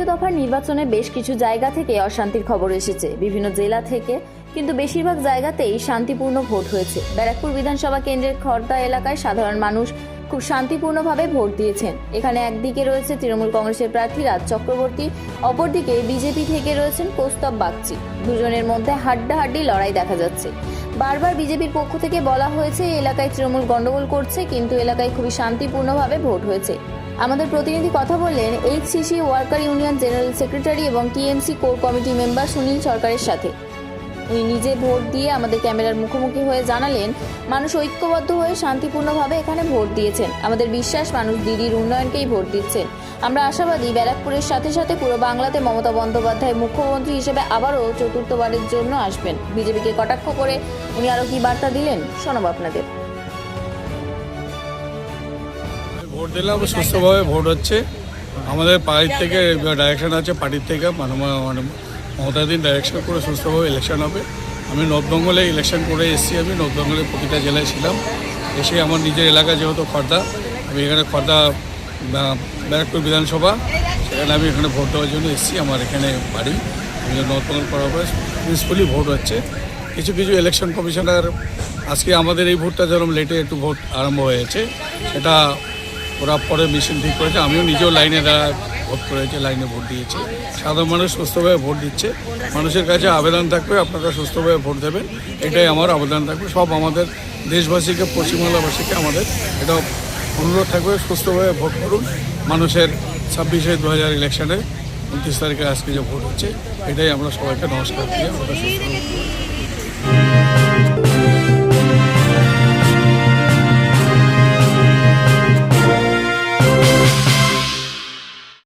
দফার নির্বাচনে বেশ কিছু জায়গা থেকে অশান্তির খবর এসেছে বিভিন্ন জেলা থেকে, কিন্তু বেশিরভাগ জায়গাতেই শান্তিপূর্ণ ভোট হয়েছে। ব্যারাকপুর বিধানসভা কেন্দ্রের খড়দা এলাকায় সাধারণ মানুষ খুব শান্তিপূর্ণভাবে ভোট দিয়েছেন। এখানে একদিকে রয়েছে তৃণমূল কংগ্রেসের প্রার্থী রাজ চক্রবর্তী, অপরদিকে বিজেপি থেকে রয়েছেন কৌস্তব বাগচি। দুজনের মধ্যে হাড্ডাহাড্ডি লড়াই দেখা যাচ্ছে। বারবার বিজেপির পক্ষ থেকে বলা হয়েছে এই এলাকায় তৃণমূল গন্ডগোল করছে, কিন্তু এলাকায় খুবই শান্তিপূর্ণভাবে ভোট হয়েছে। আমাদের প্রতিনিধি কথা বললেন HCC worker union general secretary এবং TMC core committee member Sunil সরকারের সাথে। উনি নিজে ভোট দিয়ে আমাদের ক্যামেরার মুখোমুখি হয়ে জানালেন, মানুষ ঐক্যবদ্ধ হয়ে শান্তিপূর্ণভাবে এখানে ভোট দিয়েছেন। আমাদের বিশ্বাস মানুষ দিদির উন্নয়নকেই ভোট দিচ্ছেন। আমরা আশাবাদী ব্যারাকপুরের সাথে সাথে পুরো বাংলাতে মমতা বন্দ্যোপাধ্যায় মুখ্যমন্ত্রী হিসেবে আবারও চতুর্থবারের জন্য আসবেন। বিজেপিকে কটাক্ষ করে উনি আরও কি বার্তা দিলেন শোনাবো আপনাদের। ভোট দিলাম, সুস্থভাবে ভোট হচ্ছে। আমাদের পার্টির থেকে ডাইরেকশন আছে, পার্টির থেকে মমতাদিন ডাইরেকশন করে সুস্থভাবে ইলেকশন হবে। আমি নর্থ বেঙ্গলে ইলেকশন করে এসেছি। আমি নর্থ বেঙ্গলের প্রতিটা জেলায় ছিলাম। এসে আমার নিজের এলাকা যেহেতু খড়দা, আমি এখানে খড়দা ব্যারাকপুর বিধানসভা, সেখানে আমি এখানে ভোট দেওয়ার জন্য এসেছি। আমার এখানে বাড়ি, আমি নর্থ বেঙ্গল করার পরে পিসফুলি ভোট হচ্ছে। কিছু কিছু ইলেকশন কমিশনার আজকে আমাদের এই ভোটটা যেরকম লেটে একটু ভোট আরম্ভ হয়েছে, সেটা ওরা পরে মেশিন ঠিক করেছে। আমিও নিজেও লাইনে ভোট করেছি, লাইনে ভোট দিয়েছি। সাধারণ মানুষ সুস্থভাবে ভোট দিচ্ছে। মানুষের কাছে আবেদন থাকবে আপনারা সুস্থভাবে ভোট দেবেন, এটাই আমার আবেদন থাকবে। সব আমাদের দেশবাসীকে, পশ্চিমবাংলাবাসীকে আমাদের এটা অনুরোধ থাকবে, সুস্থভাবে ভোট করুন। মানুষের 26/2000 ইলেকশনে 29 তারিখে আজকে যে ভোট হচ্ছে, এটাই আমরা সবাইকে নমস্কার দিয়ে আমরা সুস্থভাবে